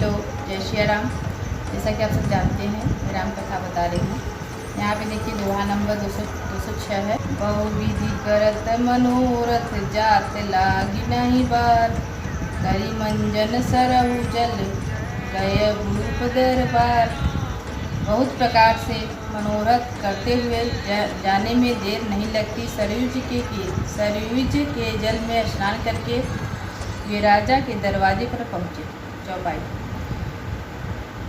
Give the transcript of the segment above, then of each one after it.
Hello, जय श्री राम। जैसा कि आप सब जानते हैं, मैं राम कथा बता रही हूँ। यहाँ पे देखिए दोहा नंबर 206 है। बहुविधि करत मनोरथ जात लागी नहीं बार, करी मंजन सरहु जल गय भूप दरबार। बहुत प्रकार से मनोरथ करते हुए जाने में देर नहीं लगती। सरयुज के जल में स्नान करके वे राजा के दरवाजे पर पहुँचे। चौपाई।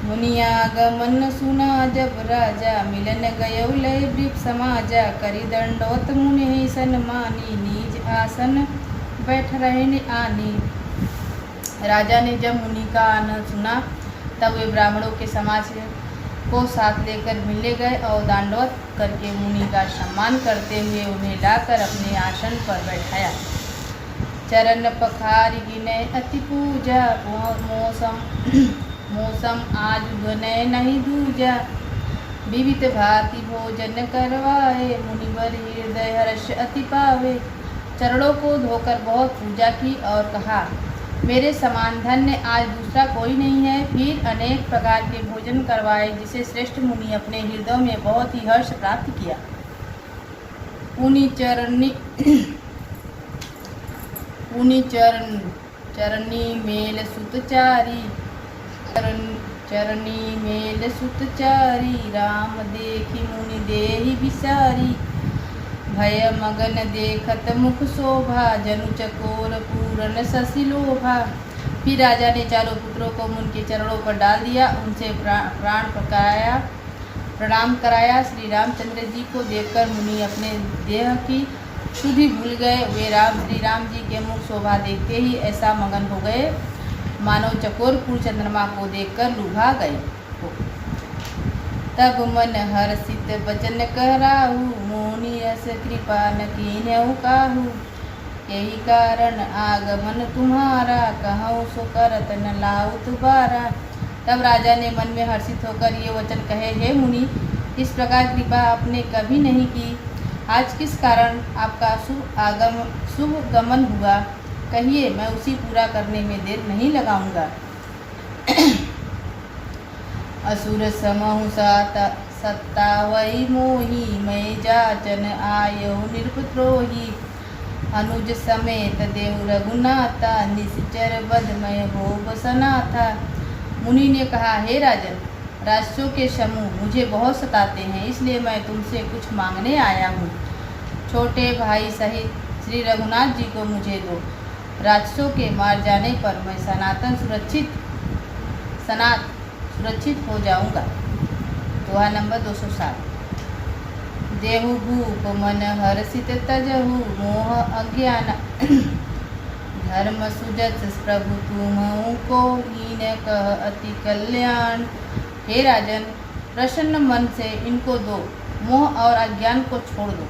मुनियागमन सुना जब राजा, मिलन गयो लय वृप समाजा। करी दंडोत मुनि सन्मानी, निज आसन बैठ रहे आनी। राजा ने जब मुनि का आनंद सुना तब वे ब्राह्मणों के समाज को साथ लेकर मिले गए और दंडवत करके मुनि का सम्मान करते हुए उन्हें लाकर अपने आसन पर बैठाया। चरण पखारी गिनय अति पूजा, मौसम आज बनय नहीं दूजा। विविध भांति भोजन करवाए, मुनिवर हृदय हर्ष अति पावे। चरणों को धोकर बहुत पूजा की और कहा, मेरे समान धन्य आज दूसरा कोई नहीं है। फिर अनेक प्रकार के भोजन करवाए, जिसे श्रेष्ठ मुनि अपने हृदय में बहुत ही हर्ष प्राप्त किया। चरनी मेल सुतचारी, राम देखी मुनि देहि विसारी। भय मगन देखत मुख शोभा, जनु चकोर पूरन शशि लोभा। फिर राजा ने चारों पुत्रों को मुनि के चरणों पर डाल दिया, उनसे प्रणाम कराया। श्री रामचंद्र जी को देखकर मुनि अपने देह की शुद्धि भूल गए। वे श्री राम जी के मुख शोभा देखते ही ऐसा मगन हो गए मानो चकोरपुर चंद्रमा को देखकर लुभा गए। तब मन हर्षित बचन कहराहु, मुनि यस कृपा न कीन्हु काहू। यही कारण आगमन तुम्हारा, कहूँ सो करत न लाऊ तुबारा। तब राजा ने मन में हर्षित होकर ये वचन कहे, हे मुनि, इस प्रकार कृपा आपने कभी नहीं की। आज किस कारण आपका शुभ गमन हुआ, कहिए, मैं उसी पूरा करने में देर नहीं लगाऊंगा। असुर समहु सत्ता वही मोही, मैं जाचन आयो निरपद्रोही। अनुज समेत देव रघुनाथा, निश्चर बदमय हो बसनाथा। मुनि ने कहा, हे राजन, राक्षसों के समूह मुझे बहुत सताते हैं, इसलिए मैं तुमसे कुछ मांगने आया हूँ। छोटे भाई सहित श्री रघुनाथ जी को मुझे दो। राक्षसों के मार जाने पर मैं सुरक्षित हो जाऊंगा। दोहा नंबर 207। देहु भूप मन हर्षित तजहु, मोह अज्ञान धर्म सुजस। प्रभु तुमहु को हीन कह अति कल्याण। हे राजन, प्रसन्न मन से इनको दो, मोह और अज्ञान को छोड़ दो।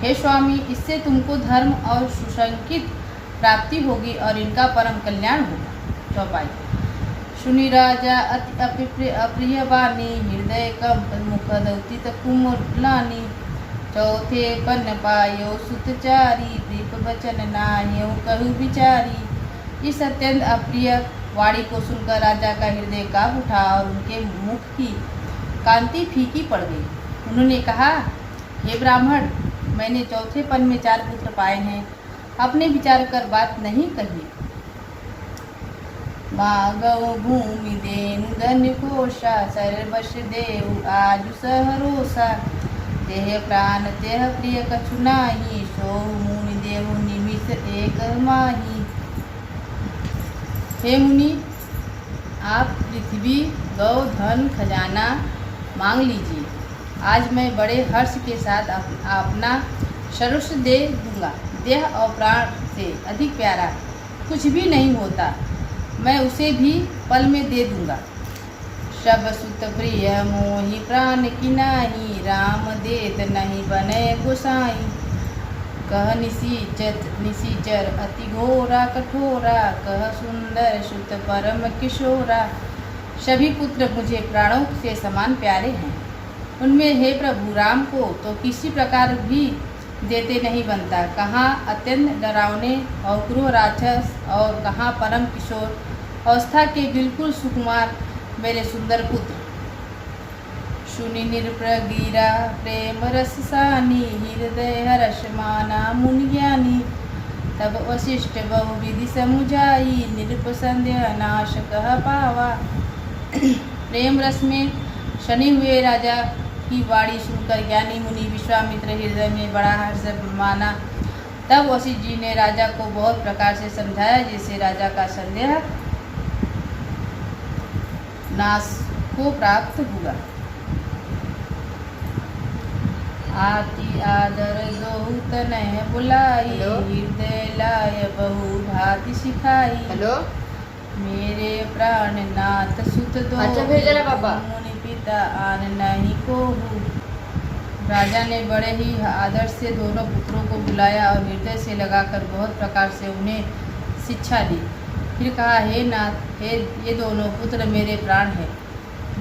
हे स्वामी, इससे तुमको धर्म और सुसंकित प्राप्ति होगी और इनका परम कल्याण होगा। चौपाई। सुनी राजा अति अप्रिय वाणी, हृदय कंप मुखद उदित कुमलानी। चौथे पन्न पायो सुतचारी, दीप वचन नाहियो कहु विचारी। इस अत्यंत अप्रिय वाणी को सुनकर राजा का हृदय कांप उठा और उनके मुख की कांति फीकी पड़ गई। उन्होंने कहा, हे ब्राह्मण, मैंने चौथे पन में 4 पुत्र पाए हैं, अपने विचार कर बात नहीं कही। मागव भूमि देनु धन्य कोशा, सर्वश देव आजु सहरोसा। देह प्राण तेह प्रिय कछु नाही, सो मुनि देव निमिष एक माही। हे मुनि, आप पृथ्वी, गौ, धन, खजाना मांग लीजिए। आज मैं बड़े हर्ष के साथ अपना सर्वस्व दे दूंगा। देह और प्राण से अधिक प्यारा कुछ भी नहीं होता, मैं उसे भी पल में दे दूंगा। सब सुत प्रिय मोहि प्राण की नाही, राम देत नहीं बने गोसाई। कह निशिचर अति घोरा कठोरा, कह सुंदर सुत परम किशोरा। सभी पुत्र मुझे प्राणों से समान प्यारे हैं, उनमें हे प्रभु राम को तो किसी प्रकार भी देते नहीं बनता। कहाँ अत्यंत डरावने और क्रूर राक्षस और कहाँ परम किशोर अवस्था के बिल्कुल सुकुमार मेरे सुंदर पुत्र। सुनि निरप्रगीरा प्रेम रस सानी, हृदय हर्ष माना मुनि ज्ञानी। तब वशिष्ठ बहुविधि समुझाई, निरपसंदेह नाश कह पावा। प्रेम रस में शनि हुए राजा की वाणी सुनकर ज्ञानी मुनि विश्वामित्र हृदय में बड़ा हर्ष माना। तब वशिष्ठ जी ने राजा को बहुत प्रकार से समझाया, जिससे राजा का संदेह नाश को प्राप्त हुआ। आति आदर दोहु तनय बुलाई, हृदय लाय बहु भांति सिखाई। मेरे प्राण नाथ सुत दो, मुनि पिता आन नहीं कोहू। राजा ने बड़े ही आदर से दोनों पुत्रों को बुलाया और हृदय से लगाकर बहुत प्रकार से उन्हें शिक्षा दी। फिर कहा, हे नाथ, ये दोनों पुत्र मेरे प्राण हैं।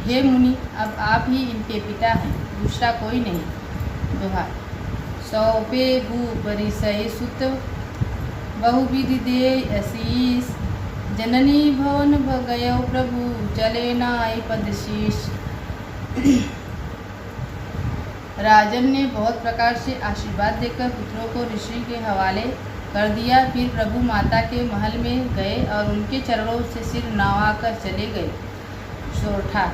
हे मुनि, अब आप ही इनके पिता हैं, दूसरा कोई नहीं। दोहा। सौंपे भूप रिसई सुत, बहुविधि दे आशीष। जननी भवन भगयो प्रभु, चले नाई पद शीश। राजन ने बहुत प्रकार से आशीर्वाद देकर पुत्रों को ऋषि के हवाले कर दिया। फिर प्रभु माता के महल में गए और उनके चरणों से सिर नवाकर चले गए। सोरठा।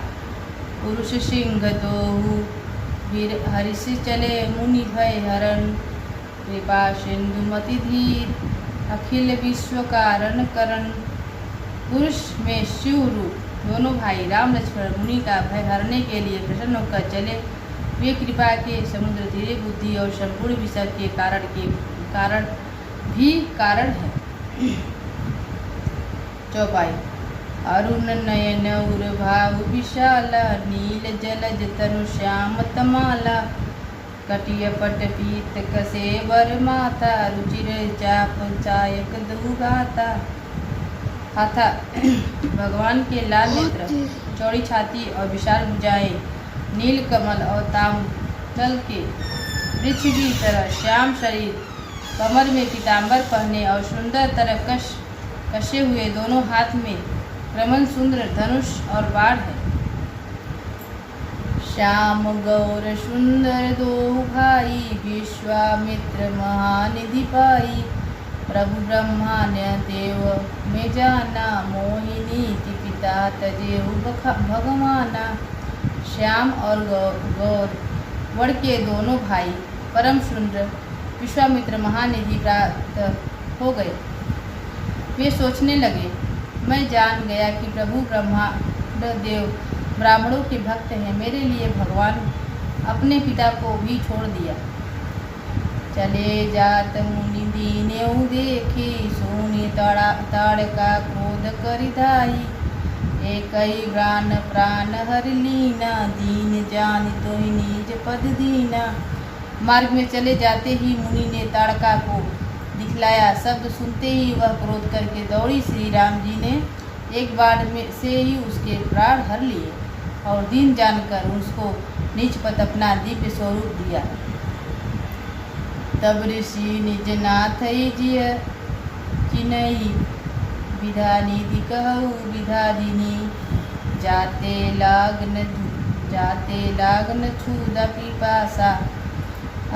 पुरुष सिंह दोहु, वीर हरिष चले मुनि भय हरण। कृपा सिंधु मति धीर, अखिल विश्व कारण करण। पुरुष में शिव रूप दोनों भाई राम लक्ष्मण मुनि का भय हरने के लिए प्रसन्न होकर चले। वे कृपा के समुद्र, धीरे बुद्धि और संपूर्ण विषय के कारण भी कारण है। चौपाई। अरुण नयन उर भाव विशाला, नील जलज तनु श्याम तमाला। कटिय पट पीत कसे बर माथा, रुचिर चाप चायक दुगाता। हाथा। भगवान के लाल नेत्र, चौड़ी छाती और विशाल भुजाएं, नील कमल और ताम्रतल के वृक्ष की तरह श्याम शरीर, कमर में पीताम्बर पहने और सुंदर तरह कसे हुए दोनों हाथ में प्रमल सुंदर धनुष और बाण है। श्याम गौर सुंदर दो भाई, विश्वामित्र महानिधि पाई। प्रभु ब्रह्मा ने देव में जाना, मोहिनी की पिता तजेहु भगवाना। श्याम और गौर वड़ के दोनों भाई परम सुंदर विश्वामित्र महानिधि प्राप्त हो गए। वे सोचने लगे, मैं जान गया कि प्रभु ब्रह्मा देव ब्राह्मणों के भक्त हैं, मेरे लिए भगवान अपने पिता को भी छोड़ दिया। चले जात मुनि दीनेऊ देखे, सोनी ताड़ का क्रोध करिधाई। एकई प्राण हर लीना, दीन जान तो ही नीज पद दीना। मार्ग में चले जाते ही मुनि ने ताड़का को दिखलाया। शब्द सुनते ही वह क्रोध करके दौड़ी। श्री राम जी ने एक बार में से ही उसके प्राण हर लिए और दीन जानकर उसको निज पद अपना दिव्य स्वरूप दिया। तब ऋषि निज नाथ जिय चिन्हई, विधानी दिकहु विधादिनी। जाते लागन छूदा पिपासा,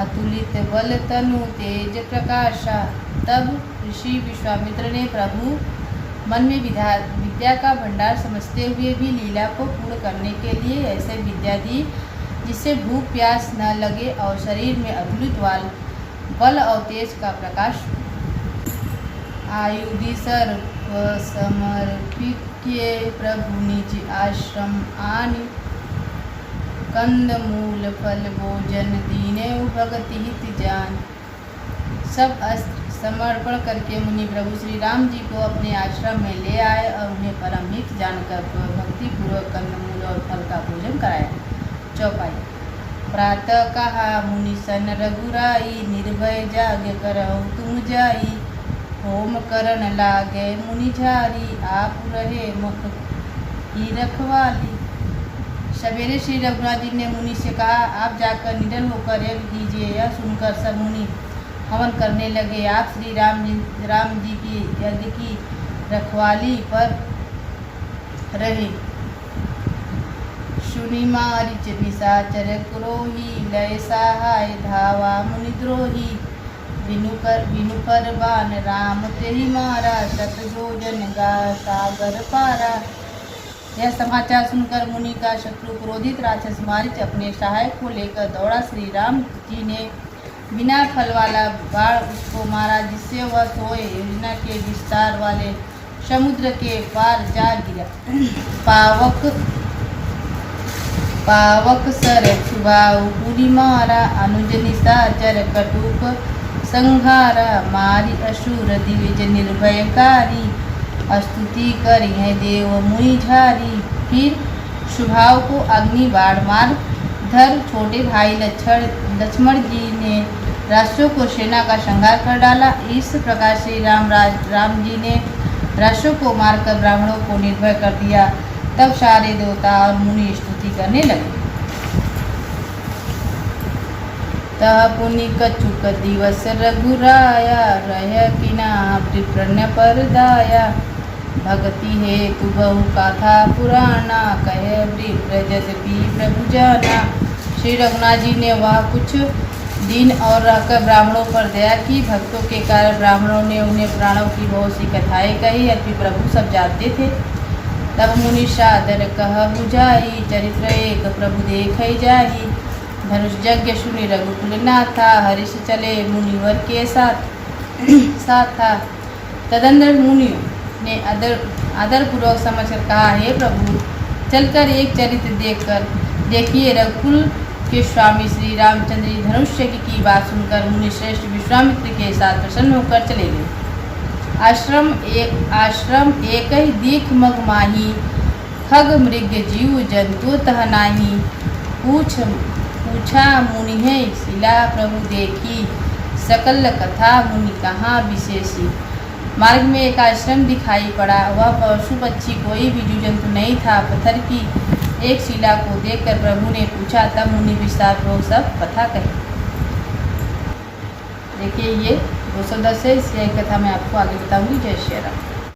अतुलित बल तनु तेज प्रकाशा। तब ऋषि विश्वामित्र ने प्रभु मन में विद्या का भंडार समझते हुए भी लीला को पूर्ण करने के लिए ऐसे विद्या दी जिससे भूख प्यास न लगे और शरीर में अतुलित बल और तेज का प्रकाश। आयुधि सर्प समर्पित किए, प्रभु निज आश्रम आनी। कंद मूल फल भोजन दीने, भगति हित जान। सब अस्त्र समर्पण करके मुनि प्रभु श्री राम जी को अपने आश्रम में ले आए और उन्हें परम हित जानकर भक्ति पूर्वक कंदमूल और फल का भोजन कराया। चौपाई। प्रातः कहा मुनि सन रघुराई, निर्भय जाग करहु तुम जाई। होम करन लागे मुनि झारी, आप रहे मुख की रखवाली। सवेरे श्री रघुनाथ जी ने मुनि से कहा, आप जाकर निडर होकर यज्ञ कीजिए। यह सुनकर सब मुनि हवन करने लगे। आप श्री राम जी की यज्ञ की रखवाली पर रहे। शुनि मारिच निशाचर क्रोही, लय सहाय धावा मुनिद्रोही। बिनु पर बान राम तेहि मारा, शत योजन गा सागर पारा। यह समाचार सुनकर मुनि का शत्रु क्रोधित राक्षस मारीच अपने सहायक को लेकर दौड़ा। श्री राम जी ने बिना फल वाला बाण उसको मारा, जिससे वह सोए योजना के विस्तार वाले समुद्र के पार जा गिरा। पावक सर सुबाहु पूरी मारा, अनुज निशाचर कटुक संहारा। मारी असुर दिविज निर्भयकारी, स्तुति करी है देव मुनि झारी। फिर सुभाव को अग्नि बाण मार धर छोटे भाई लक्ष्मण जी ने राक्षसों को सेना का संहार कर डाला। इस प्रकार श्री राम जी ने राक्षसों को मारकर ब्राह्मणों को निर्भय कर दिया। तब सारे देवता और मुनि स्तुति करने लगे। तह पुनि कछुक दिवस रघुराया, रह किना विप्रण्य पर दाया। भक्ति हेतु बहु कथा पुराना, कहे विप्र यद्यपि प्रभु जाना। श्री रघुनाथ जी ने वह कुछ दिन और रहकर ब्राह्मणों पर दया की। भक्तों के कारण ब्राह्मणों ने उन्हें पुराणों की बहुत सी कथाएं कही, अति प्रभु सब जानते थे। तब मुनि सादर कह बुझाई, चरित्र एक प्रभु देख जाही। धनुष यज्ञ सुनि रघुकुल नाथा, हरीश चले मुनिवर के साथ था। तदंतर मुनियों ने आदर पूर्वक समझकर कहा, हे प्रभु, चलकर एक चरित्र देखिए। रघुकुल के स्वामी श्री रामचंद्र जी धनुष्य की बात सुनकर मुनि श्रेष्ठ विश्वामित्र के साथ प्रसन्न होकर चले गए। आश्रम एक ही दीख मग माही, खग मृग जीव जंतु तह नाही। पूछा मुनि है शिला प्रभु देखी, सकल कथा मुनि कहाँ विशेषी। मार्ग में एक आश्रम दिखाई पड़ा, वह पशु पक्षी कोई भी जीव जंतु नहीं था। पत्थर की एक शिला को देखकर प्रभु ने पूछा, तब मुनि विस्तार पूर्वक सब कथा कही। देखिए ये 210 है, इसकी कथा मैं आपको आगे बताऊंगी। जय श्री राम।